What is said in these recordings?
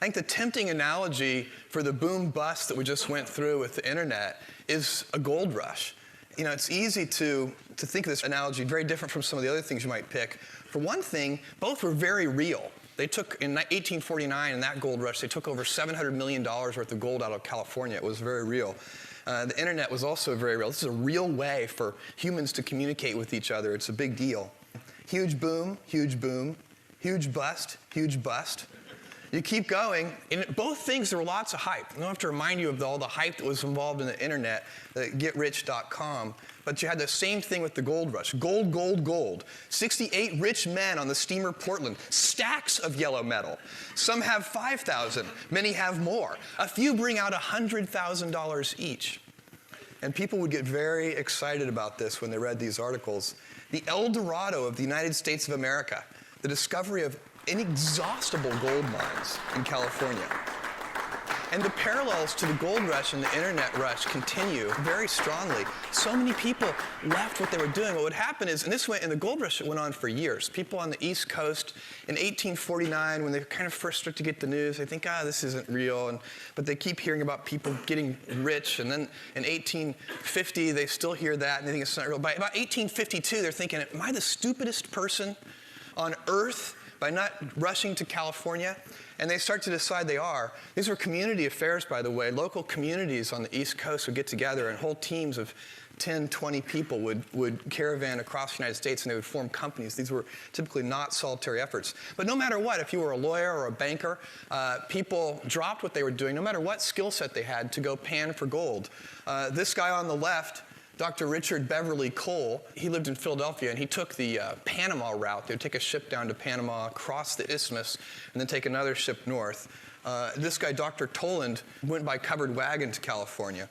I think the tempting analogy for the boom bust that we just went through with the internet is a gold rush. You know, it's easy to think of this analogy very different from some of the other things you might pick. For one thing, both were very real. They took, in 1849, in that gold rush, they took over $700 million worth of gold out of California. It was very real. The internet was also very real. This is a real way for humans to communicate with each other. It's a big deal. Huge boom, huge boom. Huge bust, huge bust. You keep going. In both things, there were lots of hype. I don't have to remind you of all the hype that was involved in the internet, the getrich.com. But you had the same thing with the gold rush. Gold, gold, gold. 68 rich men on the steamer Portland. Stacks of yellow metal. Some have 5,000. Many have more. A few bring out $100,000 each. And people would get very excited about this when they read these articles. The El Dorado of the United States of America. The discovery of inexhaustible gold mines in California. And the parallels to the gold rush and the internet rush continue very strongly. So many people left what they were doing. What would happen is, and the gold rush went on for years. People on the East Coast in 1849, when they kind of first start to get the news, they think, this isn't real. But they keep hearing about people getting rich. And then in 1850, they still hear that, and they think it's not real. By about 1852, they're thinking, am I the stupidest person on Earth by not rushing to California? And they start to decide they are. These were community affairs, by the way. Local communities on the East Coast would get together, and whole teams of 10, 20 people would caravan across the United States, and they would form companies. These were typically not solitary efforts. But no matter what, if you were a lawyer or a banker, people dropped what they were doing, no matter what skill set they had, to go pan for gold. This guy on the left, Dr. Richard Beverly Cole, he lived in Philadelphia, and he took the Panama route. They would take a ship down to Panama, cross the isthmus, and then take another ship north. This guy, Dr. Toland, went by covered wagon to California.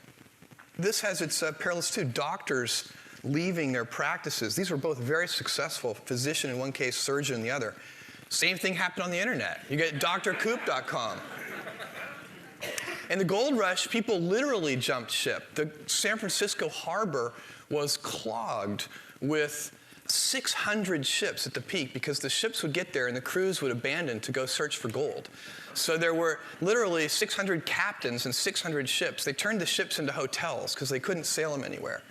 This has its parallels too. Doctors leaving their practices. These were both very successful. Physician in one case, surgeon in the other. Same thing happened on the internet. You get drcoop.com. In the gold rush, people literally jumped ship. The San Francisco harbor was clogged with 600 ships at the peak, because the ships would get there and the crews would abandon to go search for gold. So there were literally 600 captains and 600 ships. They turned the ships into hotels because they couldn't sail them anywhere.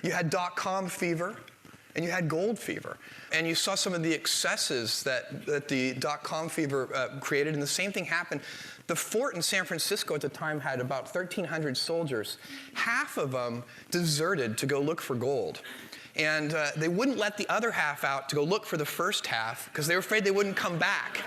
You had .com fever, and you had gold fever. And you saw some of the excesses that the .com fever created, and the same thing happened. The fort in San Francisco at the time had about 1,300 soldiers. Half of them deserted to go look for gold. And they wouldn't let the other half out to go look for the first half, because they were afraid they wouldn't come back.